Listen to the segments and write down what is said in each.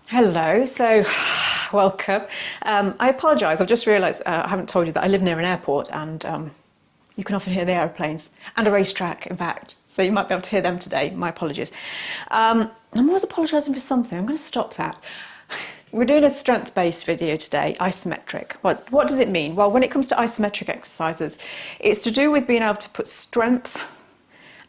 Hello, so welcome. I apologise, I've just realised I haven't told you that I live near an airport and you can often hear the aeroplanes and a racetrack, in fact, so you might be able to hear them today. My apologies. I'm always apologising for something. I'm going to stop that. We're doing a strength-based video today, isometric. What does it mean? Well, when it comes to isometric exercises, it's to do with being able to put strength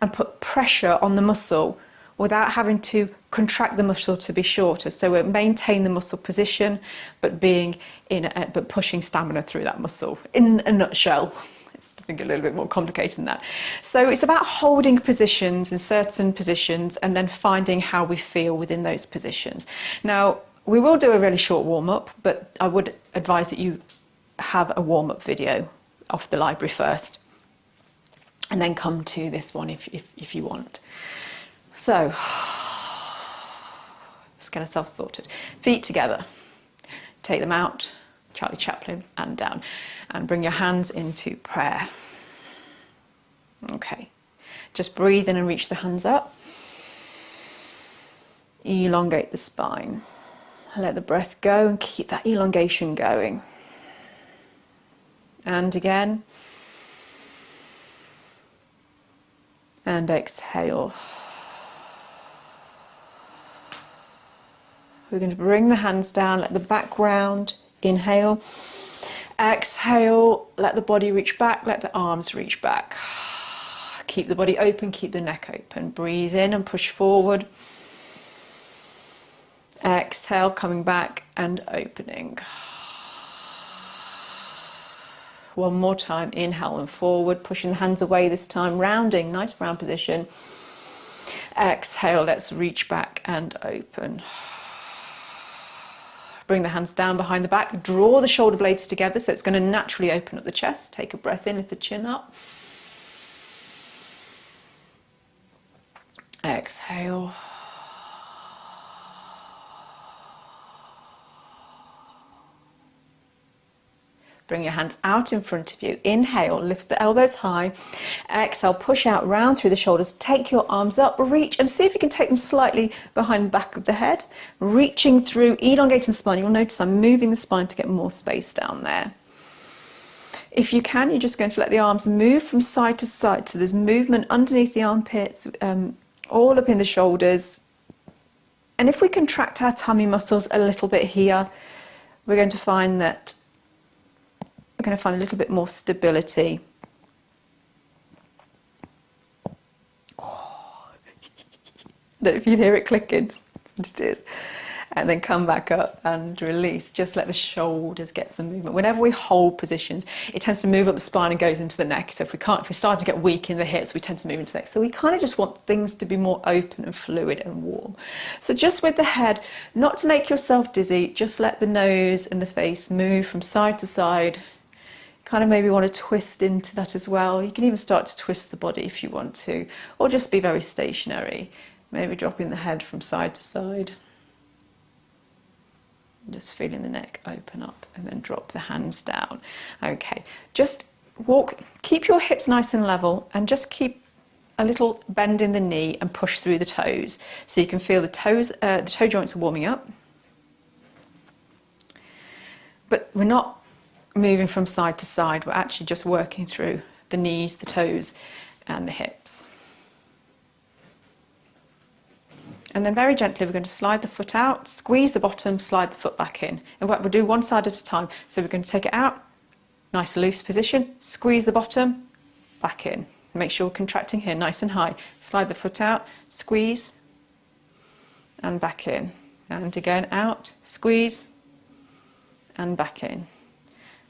and put pressure on the muscle without having to contract the muscle to be shorter. So we maintain the muscle position, but but pushing stamina through that muscle. In a nutshell, it's I think a little bit more complicated than that. So it's about holding positions in certain positions and then finding how we feel within those positions. Now, we will do a really short warm-up, but I would advise that you have a warm-up video off the library first, and then come to this one if you want. So, let's get ourselves sorted. Feet together. Take them out, Charlie Chaplin, and down. And bring your hands into prayer. Okay. Just breathe in and reach the hands up. Elongate the spine. Let the breath go and keep that elongation going. And again. And exhale. We're going to bring the hands down, let the back round, inhale. Exhale, let the body reach back, let the arms reach back. Keep the body open, keep the neck open. Breathe in and push forward. Exhale, coming back and opening. One more time, inhale and forward, pushing the hands away this time, rounding, nice round position. Exhale, let's reach back and open. Bring the hands down behind the back, draw the shoulder blades together so it's going to naturally open up the chest. Take a breath in, lift the chin up. Exhale. Bring your hands out in front of you. Inhale, lift the elbows high. Exhale, push out round through the shoulders. Take your arms up, reach, and see if you can take them slightly behind the back of the head. Reaching through, elongating the spine. You'll notice I'm moving the spine to get more space down there. If you can, you're just going to let the arms move from side to side. So there's movement underneath the armpits, all up in the shoulders. And if we contract our tummy muscles a little bit here, we're going to find that we're going to find a little bit more stability. If you hear it clicking, it is. And then come back up and release. Just let the shoulders get some movement. Whenever we hold positions, it tends to move up the spine and goes into the neck. So if we start to get weak in the hips, we tend to move into the neck. So we kind of just want things to be more open and fluid and warm. So just with the head, not to make yourself dizzy, just let the nose and the face move from side to side. Kind of maybe want to twist into that as well. You can even start to twist the body if you want to, or just be very stationary. Maybe dropping the head from side to side. Just feeling the neck open up and then drop the hands down. Okay, just walk, keep your hips nice and level and just keep a little bend in the knee and push through the toes. So you can feel the toes, the toe joints are warming up. But we're not moving from side to side, we're actually just working through the knees, the toes and the hips. And then very gently we're going to slide the foot out, squeeze the bottom, slide the foot back in. In fact, we'll do one side at a time. So we're going to take it out, nice loose position, squeeze the bottom, back in. Make sure we're contracting here nice and high. Slide the foot out, squeeze and back in. And again out, squeeze and back in.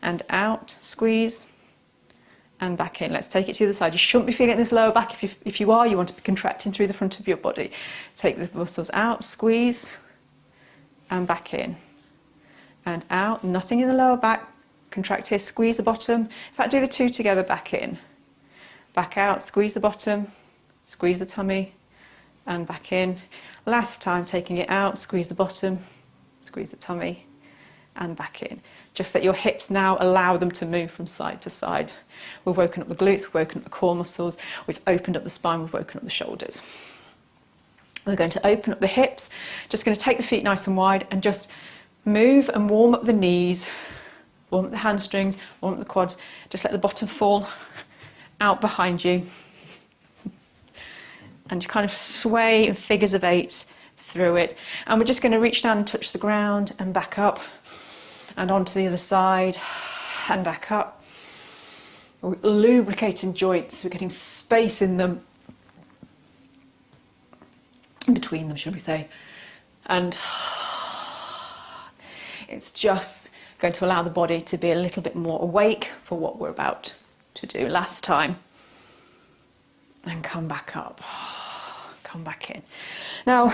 And out, squeeze, and back in. Let's take it to the other side. You shouldn't be feeling it in this lower back. If you are, you want to be contracting through the front of your body. Take the muscles out, squeeze, and back in. And out, nothing in the lower back. Contract here, squeeze the bottom. In fact, do the two together, back in. Back out, squeeze the bottom, squeeze the tummy, and back in. Last time, taking it out, squeeze the bottom, squeeze the tummy, and back in. Just let your hips now allow them to move from side to side. We've woken up the glutes, we've woken up the core muscles, we've opened up the spine, we've woken up the shoulders. We're going to open up the hips, just going to take the feet nice and wide and just move and warm up the knees, warm up the hamstrings, warm up the quads, just let the bottom fall out behind you. And you kind of sway in figures of eights through it. And we're just going to reach down and touch the ground and back up and onto the other side and back up. We're lubricating joints, we're getting space in them, in between them, should we say. And it's just going to allow the body to be a little bit more awake for what we're about to do last time. And come back up, come back in. Now,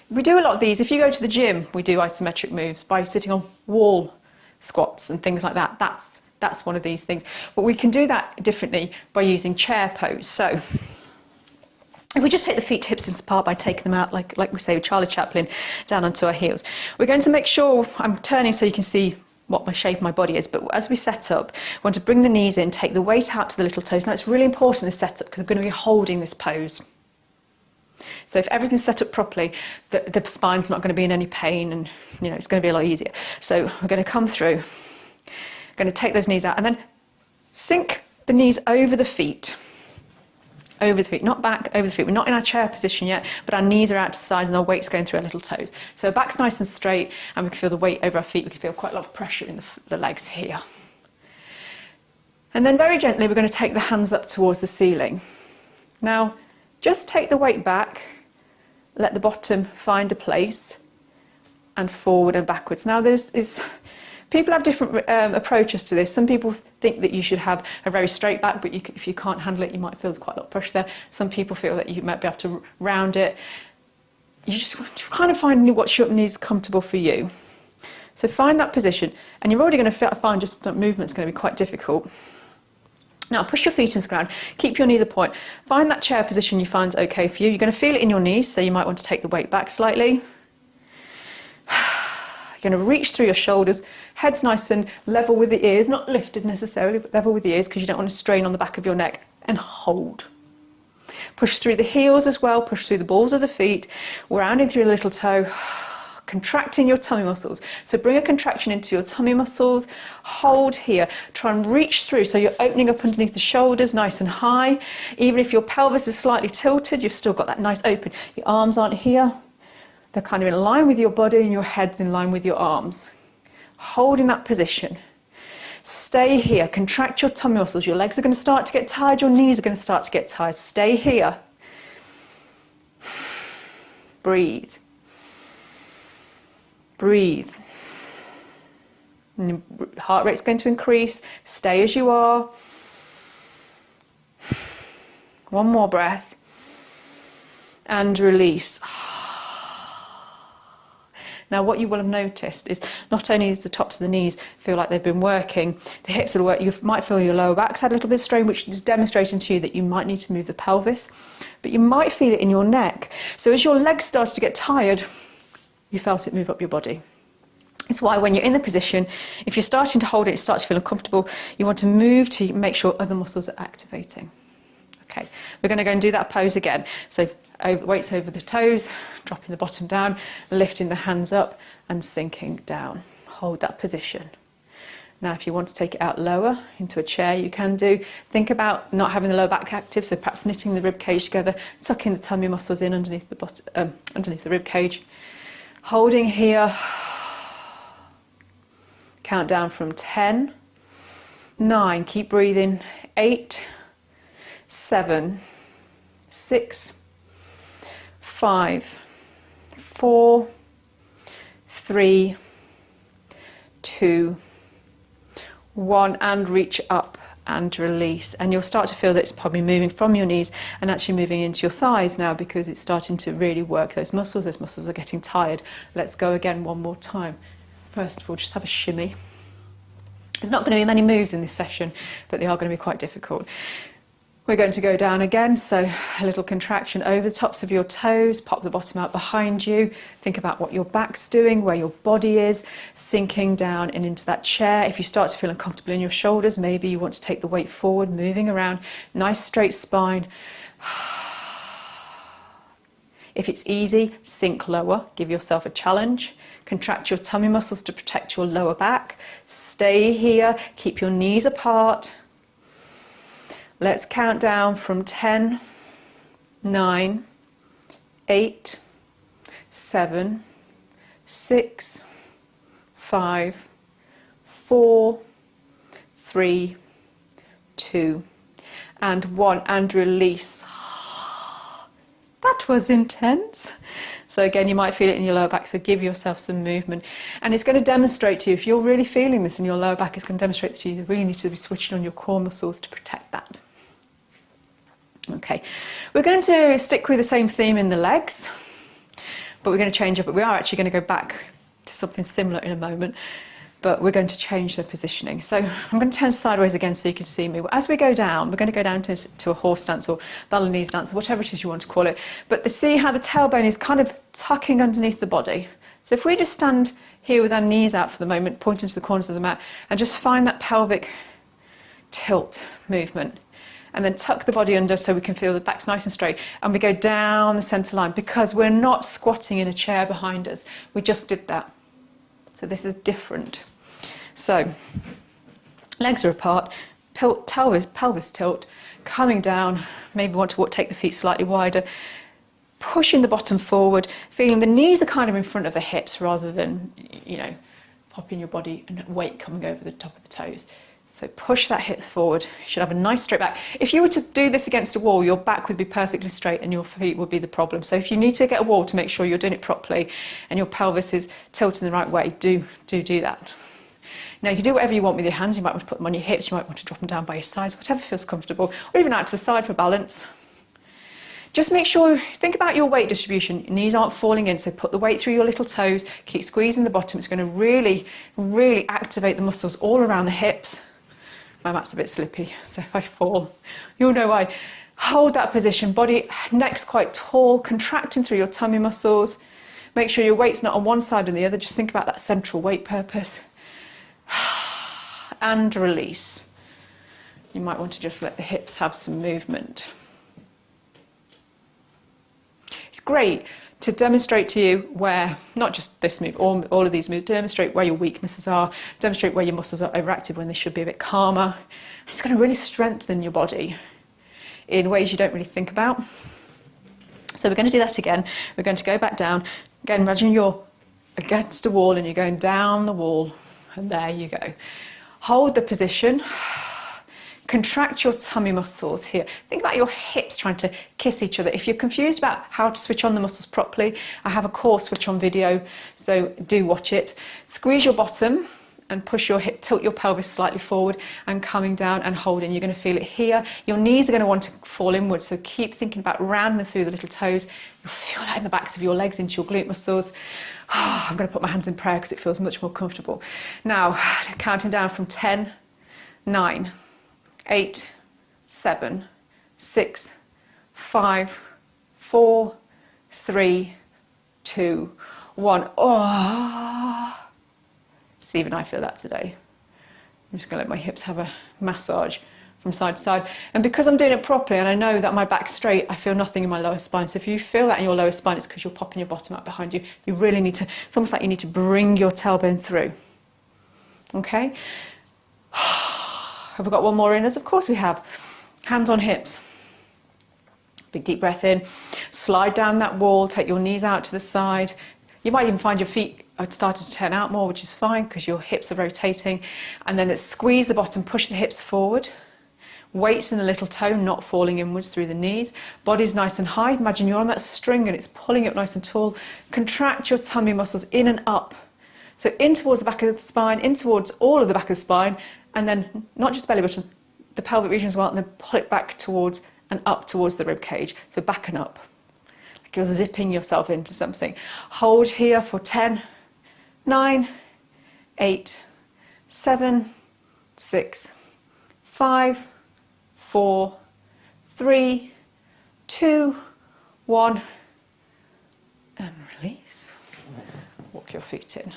we do a lot of these. If you go to the gym, we do isometric moves by sitting on wall squats and things like that. That's one of these things. But we can do that differently by using chair pose. So if we just take the feet hips apart by taking them out, like we say with Charlie Chaplin, down onto our heels, we're going to make sure, I'm turning so you can see what my shape of my body is, but as we set up, we want to bring the knees in, take the weight out to the little toes. Now it's really important this setup because we're going to be holding this pose. So if everything's set up properly, the spine's not going to be in any pain, and it's going to be a lot easier. So we're going to come through, going to take those knees out and then sink the knees over the feet. Over the feet, not back, over the feet. We're not in our chair position yet, but our knees are out to the sides and our weight's going through our little toes. So back's nice and straight, and we can feel the weight over our feet. We can feel quite a lot of pressure in the legs here. And then very gently, we're going to take the hands up towards the ceiling. Now, just take the weight back, let the bottom find a place, and forward and backwards. Now, people have different approaches to this. Some people think that you should have a very straight back, but if you can't handle it, you might feel there's quite a lot of pressure there. Some people feel that you might be able to round it. You just kind of find what is comfortable for you. So find that position, and you're already going to find just that movement's going to be quite difficult. Now push your feet into the ground, keep your knees a point. Find that chair position you find okay for you. You're going to feel it in your knees, so you might want to take the weight back slightly. You're going to reach through your shoulders, head's nice and level with the ears, not lifted necessarily, but level with the ears because you don't want to strain on the back of your neck, and hold. Push through the heels as well, push through the balls of the feet, rounding through the little toe, contracting your tummy muscles. So bring a contraction into your tummy muscles, hold here, try and reach through so you're opening up underneath the shoulders nice and high. Even if your pelvis is slightly tilted, you've still got that nice open. Your arms aren't here. They're kind of in line with your body and your head's in line with your arms. Hold in that position. Stay here. Contract your tummy muscles. Your legs are going to start to get tired. Your knees are going to start to get tired. Stay here. Breathe. Breathe. And your heart rate's going to increase. Stay as you are. One more breath. And release. Now what you will have noticed is not only does the tops of the knees feel like they've been working, the hips will work, you might feel your lower back's had a little bit of strain, which is demonstrating to you that you might need to move the pelvis, but you might feel it in your neck. So as your legs start to get tired, you felt it move up your body. It's why when you're in the position, if you're starting to hold it, you start to feel uncomfortable, you want to move to make sure other muscles are activating. Okay, we're going to go and do that pose again. So weights over the toes, dropping the bottom down, lifting the hands up and sinking down. Hold that position. Now if you want to take it out lower into a chair, you can do. Think about not having the lower back active, so perhaps knitting the rib cage together, tucking the tummy muscles in underneath the bottom, underneath the rib cage. Holding here. Count down from 10, 9, keep breathing, 8, 7, 6, 5, 4, 3, 2, 1, and reach up and release. And you'll start to feel that it's probably moving from your knees and actually moving into your thighs now, because it's starting to really work those muscles. Those muscles are getting tired. Let's go again one more time. First of all, just have a shimmy. There's not going to be many moves in this session, but they are going to be quite difficult. We're going to go down again, so a little contraction over the tops of your toes, pop the bottom out behind you, think about what your back's doing, where your body is, sinking down and into that chair. If you start to feel uncomfortable in your shoulders, maybe you want to take the weight forward, moving around, nice straight spine. If it's easy, sink lower, give yourself a challenge. Contract your tummy muscles to protect your lower back. Stay here, keep your knees apart. Let's count down from 10, 9, 8, 7, 6, 5, 4, 3, 2, and 1, and release. That was intense. So again, you might feel it in your lower back, so give yourself some movement. And it's going to demonstrate to you, if you're really feeling this in your lower back, it's going to demonstrate to you you really need to be switching on your core muscles to protect that. Okay, we're going to stick with the same theme in the legs, but we're going to change up. But we are actually going to go back to something similar in a moment, but we're going to change the positioning. So I'm going to turn sideways again so you can see me. As we go down, we're going to go down to a horse stance or Balinese dance, or whatever it is you want to call it. But see how the tailbone is kind of tucking underneath the body. So if we just stand here with our knees out for the moment, pointing to the corners of the mat, and just find that pelvic tilt movement, and then tuck the body under so we can feel the back's nice and straight, and we go down the centre line, because we're not squatting in a chair behind us. We just did that. So this is different. So legs are apart, pelvis tilt, coming down, maybe want to take the feet slightly wider, pushing the bottom forward, feeling the knees are kind of in front of the hips rather than, you know, popping your body and weight coming over the top of the toes. So push that hips forward. You should have a nice straight back. If you were to do this against a wall, your back would be perfectly straight and your feet would be the problem. So if you need to get a wall to make sure you're doing it properly and your pelvis is tilting the right way, do that. Now you can do whatever you want with your hands. You might want to put them on your hips, you might want to drop them down by your sides, whatever feels comfortable, or even out to the side for balance. Just make sure, think about your weight distribution. Your knees aren't falling in, so put the weight through your little toes, keep squeezing the bottom. It's going to really, really activate the muscles all around the hips. My mat's a bit slippy, so if I fall, you'll know why. Hold that position, body, neck's quite tall, contracting through your tummy muscles. Make sure your weight's not on one side and the other, just think about that central weight purpose. And release. You might want to just let the hips have some movement. It's great to demonstrate to you where, not just this move, all of these moves, demonstrate where your weaknesses are, demonstrate where your muscles are overactive when they should be a bit calmer. It's going to really strengthen your body in ways you don't really think about. So we're going to do that again. We're going to go back down. Again, imagine you're against a wall and you're going down the wall, and there you go. Hold the position. Contract your tummy muscles here. Think about your hips trying to kiss each other. If you're confused about how to switch on the muscles properly, I have a core switch on video, so do watch it. Squeeze your bottom and push your hip, tilt your pelvis slightly forward and coming down and holding. You're going to feel it here. Your knees are going to want to fall inwards, so keep thinking about rounding them through the little toes. You'll feel that in the backs of your legs into your glute muscles. I'm going to put my hands in prayer because it feels much more comfortable. Now, counting down from 10, 9, 8, 7, 6, 5, 4, 3, 2, 1. Oh, see, even I feel that today. I'm just going to let my hips have a massage from side to side. And because I'm doing it properly and I know that my back's straight, I feel nothing in my lower spine. So if you feel that in your lower spine, it's because you're popping your bottom up behind you. You really need to, it's almost like you need to bring your tailbone through. Okay? Have we got one more in us? Of course we have. Hands on hips. Big deep breath in. Slide down that wall, take your knees out to the side. You might even find your feet are starting to turn out more, which is fine because your hips are rotating. And then let's squeeze the bottom, push the hips forward. Weights in the little toe, not falling inwards through the knees. Body's nice and high. Imagine you're on that string and it's pulling up nice and tall. Contract your tummy muscles in and up. So in towards the back of the spine, in towards all of the back of the spine, and then not just the belly button, the pelvic region as well, and then pull it back towards and up towards the rib cage. So back and up, like you're zipping yourself into something. Hold here for 10, 9, 8, 7, 6, 5, 4, 3, 2, 1, and release. Walk your feet in.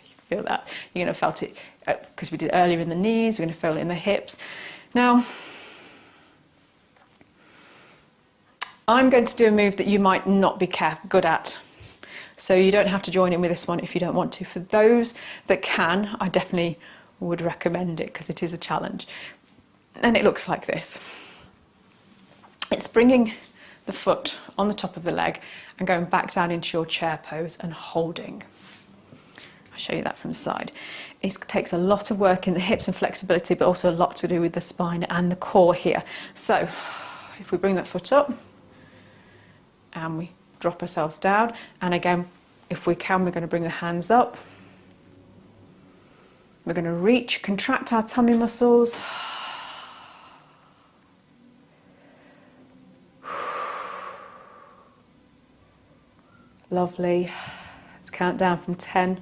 You feel that. You're going to felt it because we did it earlier in the knees. We're going to feel it in the hips. Now, I'm going to do a move that you might not be good at. So you don't have to join in with this one if you don't want to. For those that can, I definitely would recommend it because it is a challenge. And it looks like this. It's bringing the foot on the top of the leg and going back down into your chair pose and holding. I'll show you that from the side. It takes a lot of work in the hips and flexibility, but also a lot to do with the spine and the core here. So if we bring that foot up and we drop ourselves down, and again, if we can, we're going to bring the hands up. We're going to reach, contract our tummy muscles. Lovely. Let's count down from 10,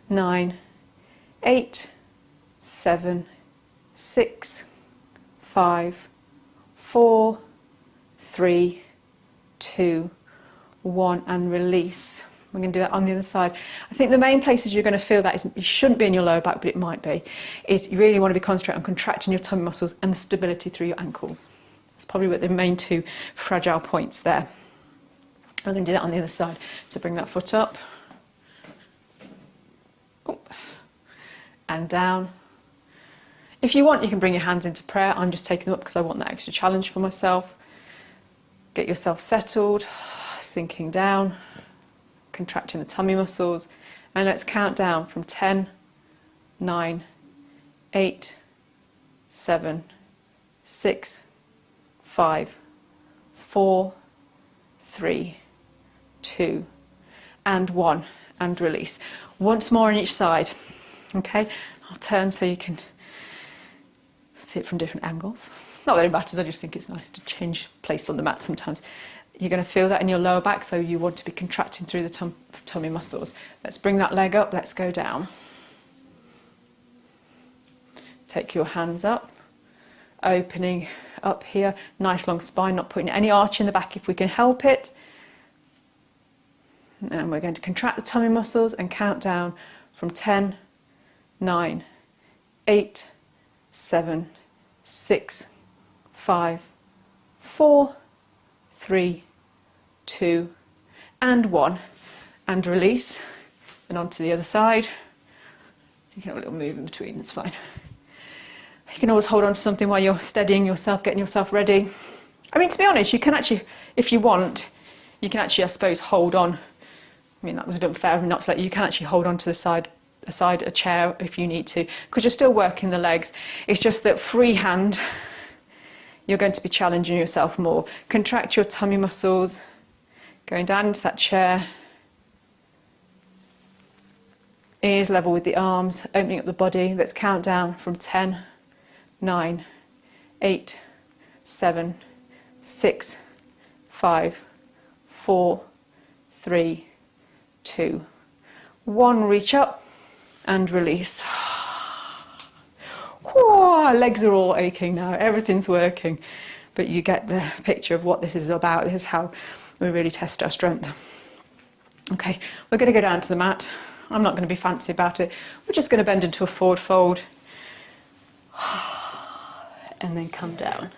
9, 8, 7, 6, 5, 4, 3, 2, 1, and release. We're going to do that on the other side. I think the main places you're going to feel that is, it shouldn't be in your lower back, but it might be, is you really want to be concentrating on contracting your tummy muscles and the stability through your ankles. That's probably what the main two fragile points there. We're going to do that on the other side. So bring that foot up. And down. If you want, you can bring your hands into prayer. I'm just taking them up because I want that extra challenge for myself. Get yourself settled, sinking down, contracting the tummy muscles, and let's count down from 10, 9, 8, 7, 6, 5, 4, 3, 2, and 1, and release. Once more on each side. Okay, I'll turn so you can see it from different angles. Not that it matters, I just think it's nice to change place on the mat sometimes. You're going to feel that in your lower back, so you want to be contracting through the tummy muscles. Let's bring that leg up, let's go down. Take your hands up, opening up here, nice long spine, not putting any arch in the back if we can help it. And we're going to contract the tummy muscles and count down from 10, 9, 8, 7, 6, 5, 4, 3, 2, and 1, and release. And onto the other side. You can have a little move in between, it's fine. You can always hold on to something while you're steadying yourself, getting yourself ready. I mean, to be honest, you can actually, if you want, you can actually, I suppose, hold on. I mean, that was a bit unfair of me not to let you. You can actually hold on to the side, a chair if you need to, because you're still working the legs. It's just that freehand, you're going to be challenging yourself more. Contract your tummy muscles, going down into that chair. Ears level with the arms, opening up the body. Let's count down from 10, 9, 8, 7, 6, 5, 4, 3, 2, 1. Reach up and release. Whoa, legs are all aching now, everything's working. But you get the picture of what this is about. This is how we really test our strength. Okay, we're going to go down to the mat. I'm not going to be fancy about it. We're just going to bend into a forward fold. And then come down.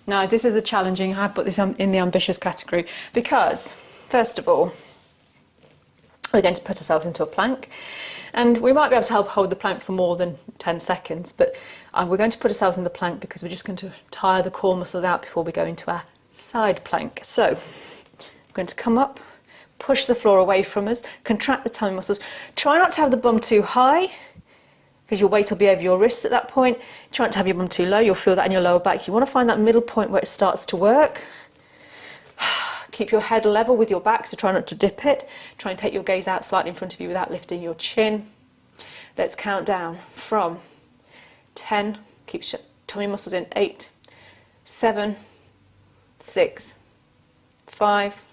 Now, this is a challenging, I put this in the ambitious category because, first of all, we're going to put ourselves into a plank, and we might be able to help hold the plank for more than 10 seconds, but we're going to put ourselves in the plank because we're just going to tire the core muscles out before we go into our side plank. So, we're going to come up, push the floor away from us, contract the tummy muscles. Try not to have the bum too high, because your weight will be over your wrists at that point. Try not to have your bum too low, you'll feel that in your lower back. You want to find that middle point where it starts to work. Keep your head level with your back, so try not to dip it. Try and take your gaze out slightly in front of you without lifting your chin. Let's count down from 10, keep tummy muscles in, 8, 7, 6, 5,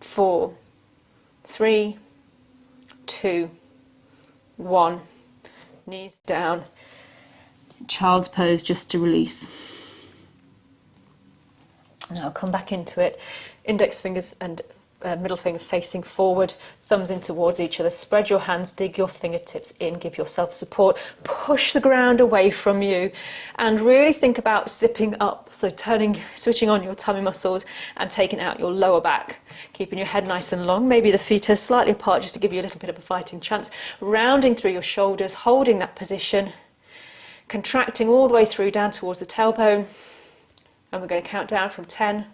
4, 3, 2, 1. Knees down, child's pose just to release. Now come back into it, index fingers and middle finger facing forward, thumbs in towards each other. Spread your hands, dig your fingertips in, give yourself support. Push the ground away from you and really think about zipping up. So switching on your tummy muscles and taking out your lower back. Keeping your head nice and long. Maybe the feet are slightly apart just to give you a little bit of a fighting chance. Rounding through your shoulders, holding that position. Contracting all the way through down towards the tailbone. And we're going to count down from 10,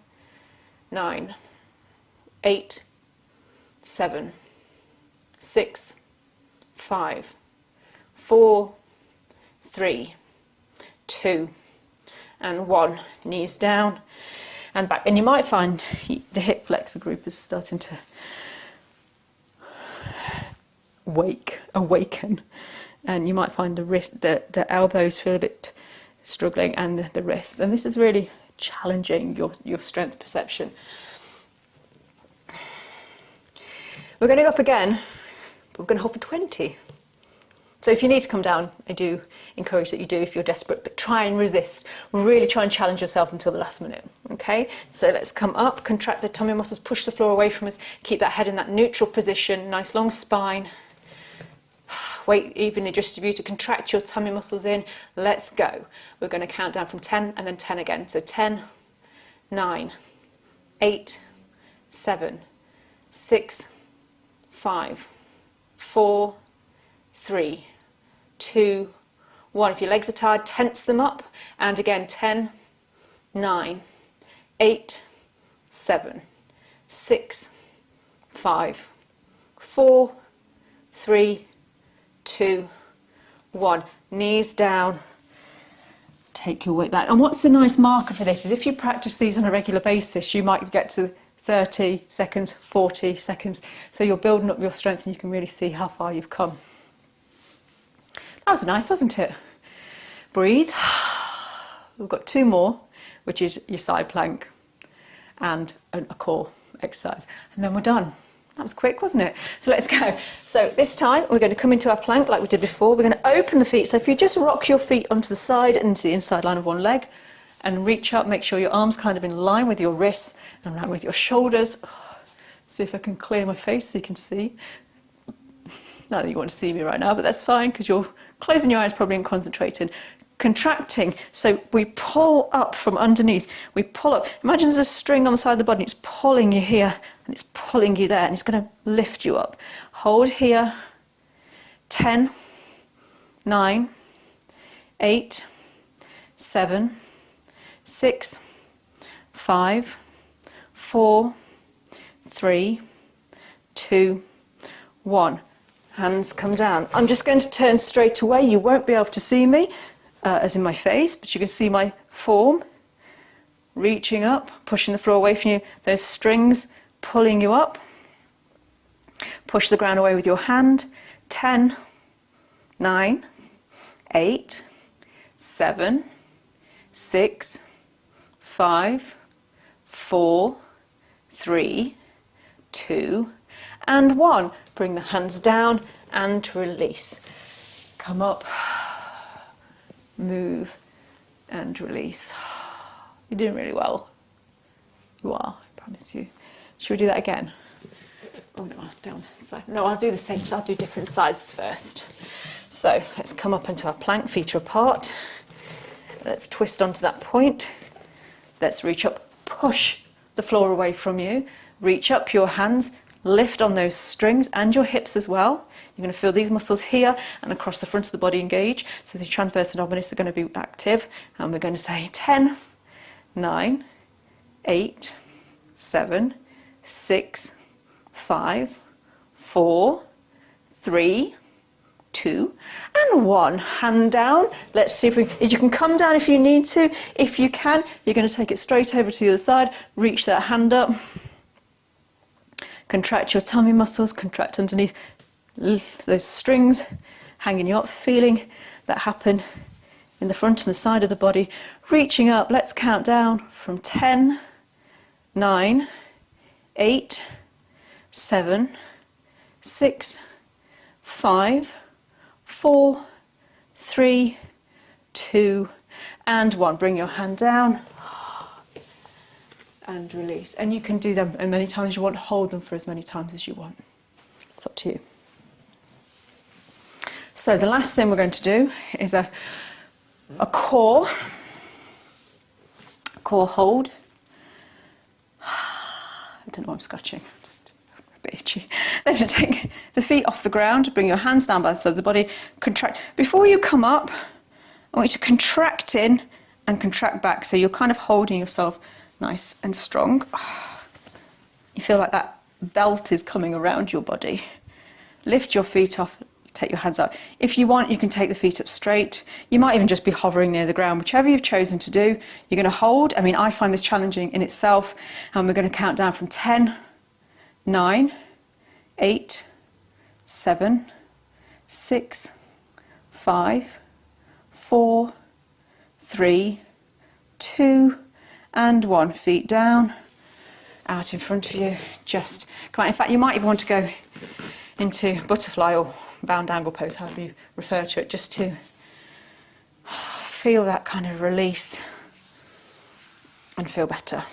9, 8, 7, 6, 5, 4, 3, 2, and 1. Knees down and back. And you might find the hip flexor group is starting to awaken. And you might find the elbows feel a bit struggling and the wrists. And this is really challenging your strength perception. We're going to go up again, but we're going to hold for 20. So if you need to come down, I do encourage that you do if you're desperate, but try and resist. Really try and challenge yourself until the last minute. Okay, so let's come up, contract the tummy muscles, push the floor away from us, keep that head in that neutral position, nice long spine. Weight evenly distributed, contract your tummy muscles in. Let's go. We're going to count down from 10 and then 10 again. So 10, 9, 8, 7, 6, 5, 4, 3, 2, 1. If your legs are tired, tense them up. And again, 10, 9, 8, 7, 6, 5, 4, 3, 2, 1. Knees down. Take your weight back. And what's a nice marker for this is if you practice these on a regular basis, you might get to 30 seconds, 40 seconds. So you're building up your strength and you can really see how far you've come. That was nice, wasn't it? Breathe. We've got 2 more, which is your side plank and a core exercise. And then we're done. That was quick, wasn't it? So let's go. So this time we're going to come into our plank like we did before. We're going to open the feet. So if you just rock your feet onto the side and into the inside line of one leg and reach up, make sure your arms kind of in line with your wrists and around with your shoulders. See if I can clear my face so you can see. Not that you want to see me right now, but that's fine because you're closing your eyes probably and concentrating. Contracting, so we pull up from underneath, we pull up. Imagine there's a string on the side of the body, it's pulling you here and it's pulling you there and it's going to lift you up. Hold here, 10, 9, 8, 7, 6, 5, 4, 3, 2, 1. Hands come down. I'm just going to turn straight away. You won't be able to see me, as in my face, but you can see my form. Reaching up, pushing the floor away from you. Those strings pulling you up. Push the ground away with your hand. 10, 9, 8, 7, 6, 5, 4, 3, 2, and 1. Bring the hands down and release. Come up, move and release. You're doing really well. You are, I promise you. Should we do that again? Oh no, I'll stay on this side. No, I'll do the same. I'll do different sides first. So let's come up into our plank, feet are apart. Let's twist onto that point. Let's reach up, push the floor away from you. Reach up your hands, lift on those strings and your hips as well. You're going to feel these muscles here and across the front of the body engage. So the transverse abdominis are going to be active. And we're going to say 10, 9, 8, 7, 6, 5, 4, 3, 2, and 1. Hand down. Let's see if you can come down if you need to. If you can, you're going to take it straight over to the other side. Reach that hand up. Contract your tummy muscles, contract underneath those strings hanging you up, feeling that happen in the front and the side of the body. Reaching up, let's count down from 10, 9, 8, 7, 6, 5, 4, 3, 2, and 1. Bring your hand down. and release. And you can do them as many times as you want, hold them for as many times as you want. It's up to you. So the last thing we're going to do is a core hold. I don't know why I'm scratching, just a bit itchy. Then you take the feet off the ground, bring your hands down by the sides of the body, contract. Before you come up, I want you to contract in and contract back, so you're kind of holding yourself nice and strong. You feel like that belt is coming around your body. Lift your feet off, take your hands up. If you want, you can take the feet up straight. You might even just be hovering near the ground, whichever you've chosen to do. You're going to hold. I mean, I find this challenging in itself, and we're going to count down from 10, 9, 8, 7, 6, 5, 4, 3, 2, and 1. Feet down, out in front of you. Just come out. In fact, you might even want to go into butterfly or bound angle pose, however you refer to it, just to feel that kind of release and feel better.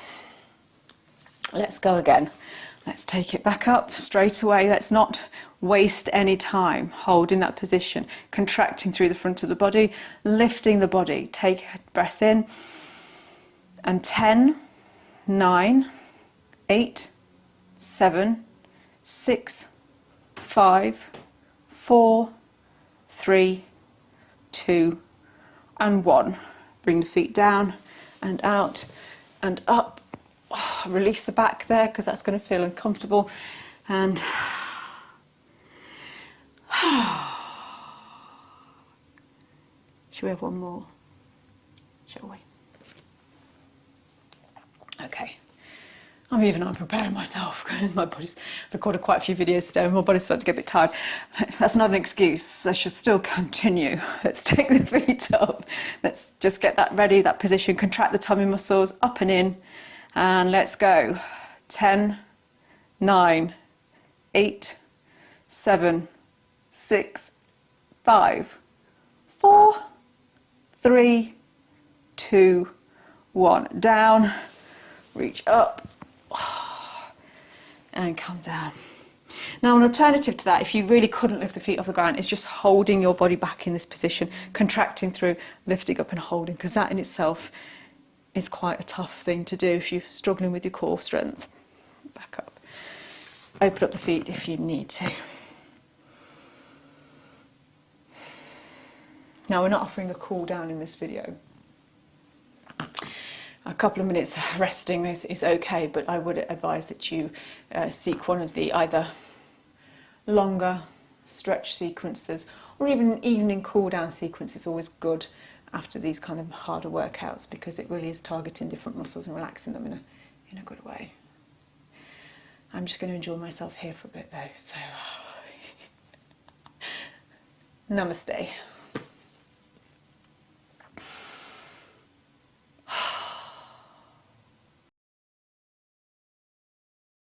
Let's go again. Let's take it back up straight away. Let's not waste any time holding that position, contracting through the front of the body, lifting the body. Take a breath in, and 10, 9, 8, 7, 6, 5, 4, 3, 2, and 1. Bring the feet down and out and up. Release the back there, because that's going to feel uncomfortable. And shall we have one more? Shall we? Okay. I'm even preparing myself. My body's recorded quite a few videos today and my body's starting to get a bit tired. That's not an excuse. I should still continue. Let's take the feet up. Let's just get that ready, that position. Contract the tummy muscles, up and in. And let's go. 10, 9, 8, 7, 6, 5, 4, 3, 2, 1. Down, reach up, and come down. Now, an alternative to that, if you really couldn't lift the feet off the ground, is just holding your body back in this position, contracting through, lifting up and holding, because that in itself is quite a tough thing to do if you're struggling with your core strength. Back up. Open up the feet if you need to. Now, we're not offering a cool down in this video. A couple of minutes resting is okay, but I would advise that you seek one of the either longer stretch sequences or even an evening cool down sequence. Is always good after these kind of harder workouts, because it really is targeting different muscles and relaxing them in a good way. I'm just going to enjoy myself here for a bit though, so namaste.